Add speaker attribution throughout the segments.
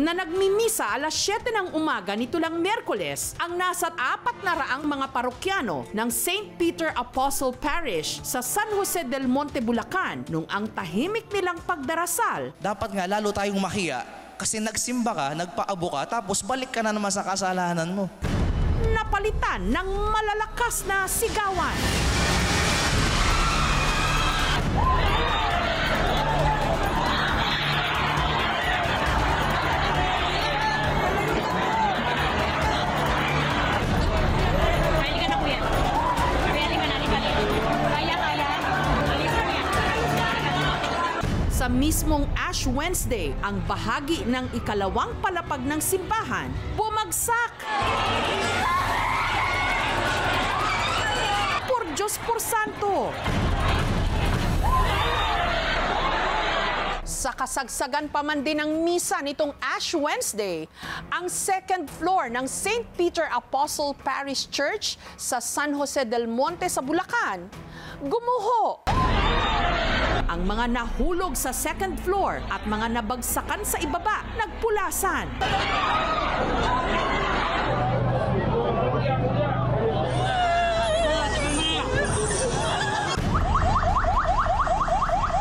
Speaker 1: na nagmimisa alas 7 ng umaga nito lang Miyerkules ang nasa 400 mga parokyano ng St. Peter Apostle Parish sa San Jose del Monte, Bulacan nung ang tahimik nilang pagdarasal.
Speaker 2: Dapat nga lalo tayong mahiya kasi nagsimba ka, nagpaabo ka, tapos balik ka na naman sa kasalanan mo.
Speaker 1: Napalitan ng malalakas na sigawan. Sa mismong Ash Wednesday, ang bahagi ng ikalawang palapag ng simbahan, bumagsak! Por Diyos por Santo! Sa kasagsagan pa man din ng misa nitong Ash Wednesday, ang second floor ng St. Peter Apostle Parish Church sa San Jose del Monte sa Bulacan, gumuho! Ang mga nahulog sa second floor at mga nabagsakan sa ibaba, nagpulasan.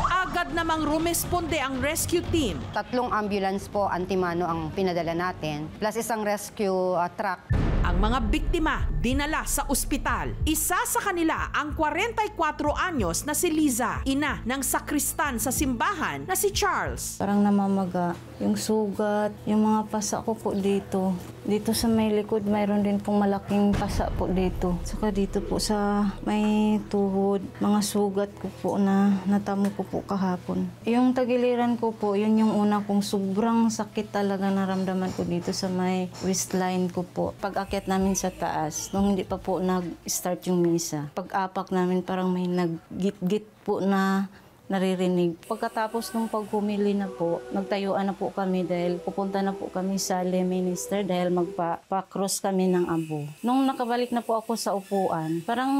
Speaker 1: Agad namang rumesponde ang rescue team.
Speaker 3: 3 ambulance po, antimano ang pinadala natin, plus isang rescue truck.
Speaker 1: Ang mga biktima dinala sa ospital. Isa sa kanila ang 44 anyos na si Liza, ina ng sakristan sa simbahan na si Charles.
Speaker 4: Parang namamaga yung sugat, yung mga pasa ko po dito. Dito sa may likod, mayroon din pong malaking pasa po dito. Saka dito po sa may tuhod, mga sugat ko po na natamo ko po kahapon. Yung tagiliran ko po, yun yung una kong sobrang sakit talaga naramdaman ko dito sa may waistline ko po. Pag-akyat namin sa taas, nung hindi pa po nag-start yung misa, pag-apak namin parang may nag-git-git po na naririnig. Pagkatapos nung pagpumili na po, nagtayuan na po kami dahil pupunta na po kami sa lay minister dahil magpa-cross kami ng abo. Nung nakabalik na po ako sa upuan, parang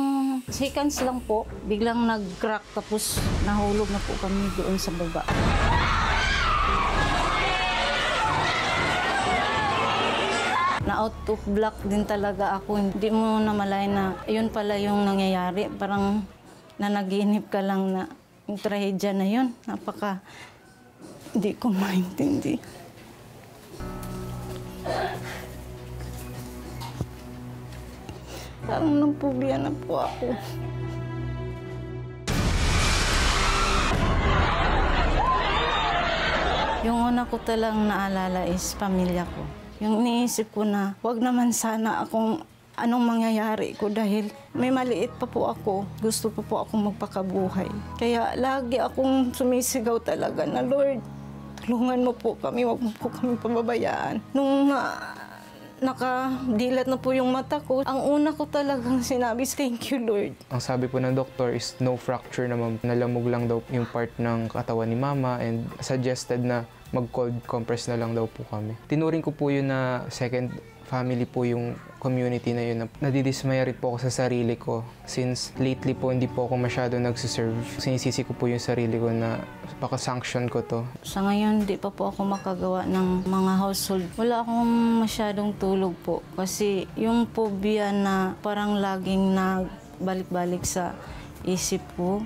Speaker 4: seconds lang po, biglang nag-crack tapos nahulog na po kami doon sa baba. Na out of block din talaga ako. Hindi mo namalay na yun pala yung nangyayari. Parang nanaginip ka lang na yung trahedya na yun. Napaka hindi ko maintindihan. Parang napubiya na po ako. Yung una ko talang naalala is pamilya ko. Yung iniisip ko na, wag naman sana akong anong mangyayari ko dahil may maliit pa po ako. Gusto pa po akong magpakabuhay. Kaya lagi akong sumisigaw talaga na, Lord, tulungan mo po kami, wag mo po kami pababayaan. Nung nakadilat na po yung mata ko, ang una ko talagang sinabi, thank you, Lord.
Speaker 5: Ang sabi po ng doktor is no fracture naman. Nalamog lang daw yung part ng katawan ni Mama and suggested na mag-cold compress na lang daw po kami. Tinuring ko po yun na second family po yung community na yun. Nadidismaya rin po ako sa sarili ko since lately po hindi po ako masyado nagsiserve. Sinisisi ko po yung sarili ko na baka sanction ko to.
Speaker 4: Sa ngayon, di pa po ako makagawa ng mga household. Wala akong masyadong tulog po kasi yung phobia na parang laging nagbalik-balik sa isip ko.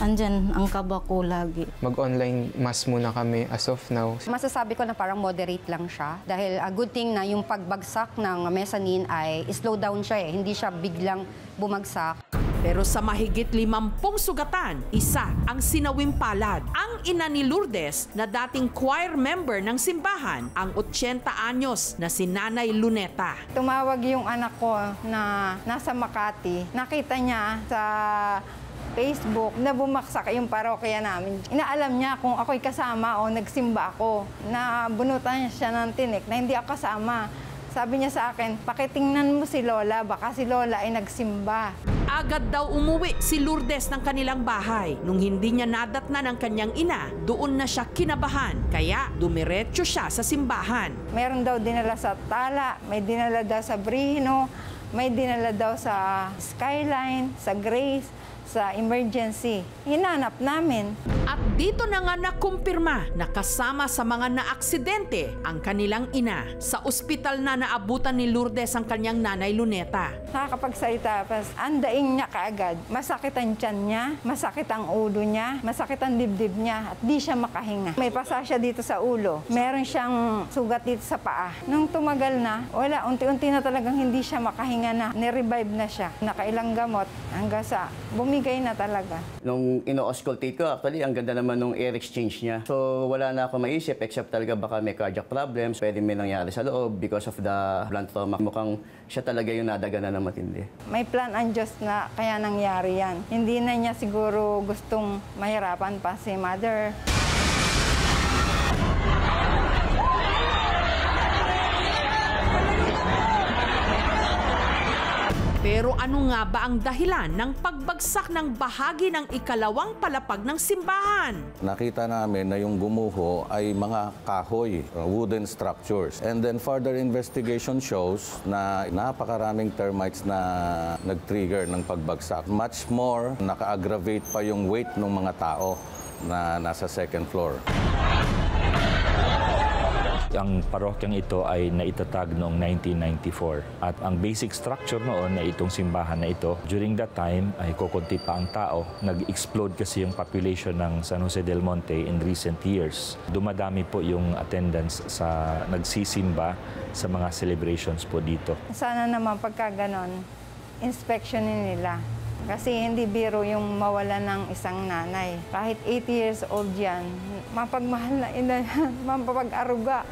Speaker 4: Andyan ang kaba ko lagi.
Speaker 5: Mag-online mass muna kami as of now.
Speaker 3: Masasabi ko na parang moderate lang siya dahil a good thing na yung pagbagsak ng mezzanine ay slow down siya hindi siya biglang bumagsak.
Speaker 1: Pero sa mahigit 50 sugatan, isa ang sinawing palad. Ang ina ni Lourdes na dating choir member ng simbahan, ang 80 anyos na si Nanay Luneta.
Speaker 6: Tumawag yung anak ko na nasa Makati. Nakita niya sa Facebook na bumaksak yung parokya namin. Inaalam niya kung ako'y kasama o nagsimba ako. Nabunutan siya ng tinik na hindi ako kasama. Sabi niya sa akin, pakitingnan mo si Lola, baka si Lola ay nagsimba.
Speaker 1: Agad daw umuwi si Lourdes ng kanilang bahay. Nung hindi niya nadatna ng kanyang ina, doon na siya kinabahan. Kaya dumiretso siya sa simbahan.
Speaker 6: Meron daw dinala sa Tala, may dinala daw sa Brihino, may dinala daw sa Skyline, sa Grace, sa emergency. Hinanap namin.
Speaker 1: At dito na nga nakumpirma na kasama sa mga naaksidente ang kanilang ina. Sa ospital na naabutan ni Lourdes ang kanyang nanay Luneta.
Speaker 6: Nakakapagsalita, pas ang daing niya kaagad. Masakit ang tiyan niya, masakit ang ulo niya, masakit ang dibdib niya, at di siya makahinga. May pasa siya dito sa ulo. Meron siyang sugat dito sa paa. Nung tumagal na, wala, unti-unti na talagang hindi siya makahinga na. Nirevive na siya. Nakailang gamot hanggang sa bumigay na talaga.
Speaker 7: Nung ino-auscultate ko, actually, ang ganda naman nung air exchange niya. So, wala na ako maisip except talaga baka may cardiac problems. Pwede may nangyari sa loob because of the blunt trauma. Mukhang siya talaga yung nadagana na matindi.
Speaker 6: May plan ang Diyos na kaya nangyari yan. Hindi na niya siguro gustong mahirapan pa si mother.
Speaker 1: Pero ano nga ba ang dahilan ng pagbagsak ng bahagi ng ikalawang palapag ng simbahan?
Speaker 8: Nakita namin na yung gumuho ay mga kahoy, wooden structures. And then further investigation shows na napakaraming termites na nag-trigger ng pagbagsak. Much more, naka-aggravate pa yung weight ng mga tao na nasa second floor.
Speaker 9: Ang parokyang ito ay naitatag noong 1994 at ang basic structure noon na itong simbahan na ito, during that time ay kukunti pa ang tao. Nag-explode kasi yung population ng San Jose del Monte in recent years. Dumadami po yung attendance sa nagsisimba sa mga celebrations po dito.
Speaker 6: Sana naman pagka ganon, inspectionin nila. Kasi hindi biro yung mawala ng isang nanay. Kahit 80 years old yan, mapagmahal na ina yan, mapapag-aruga.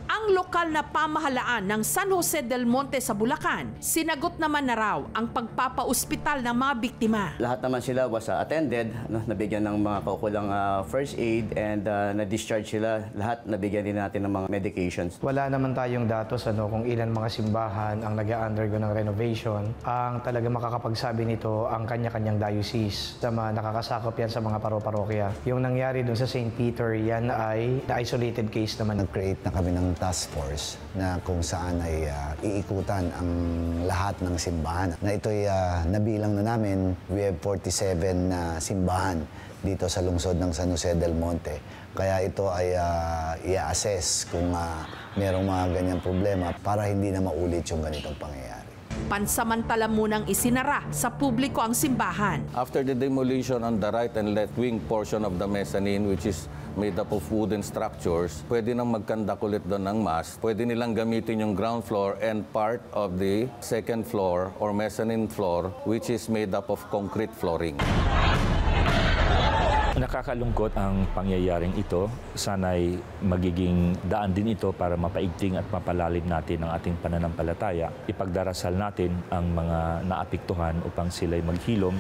Speaker 1: Ang lokal na pamahalaan ng San Jose del Monte sa Bulacan, sinagot naman na raw ang pagpapa-ospital ng mga biktima.
Speaker 7: Lahat naman sila was attended, nabigyan ng mga kaukulang first aid and na-discharge sila. Lahat nabigyan din natin ng mga medications.
Speaker 10: Wala naman tayong datos kung ilan mga simbahan ang nag-undergo ng renovation. Ang talaga makakapagsabi nito ang kanya-kanyang diocese. Sama nakakasakop yan sa mga parokya. Yung nangyari dun sa St. Peter, yan ay isolated case naman.
Speaker 11: Nag-create na kami ng task force na kung saan ay iikutan ang lahat ng simbahan. Na ito'y nabilang na namin, we have 47 na simbahan dito sa lungsod ng San Jose del Monte. Kaya ito ay i-assess kung merong mga ganyang problema para hindi na maulit yung ganitong pangyayari.
Speaker 1: Pansamantala munang isinara sa publiko ang simbahan.
Speaker 8: After the demolition on the right and left wing portion of the mezzanine, which is made up of wooden structures, pwede nang magkandak ulit doon ng mass. Pwede nilang gamitin yung ground floor and part of the second floor or mezzanine floor, which is made up of concrete flooring.
Speaker 9: Nakakalungkot ang pangyayaring ito. Sana'y magiging daan din ito para mapaigting at mapalalim natin ang ating pananampalataya. Ipagdarasal natin ang mga naapektuhan upang sila'y maghilom.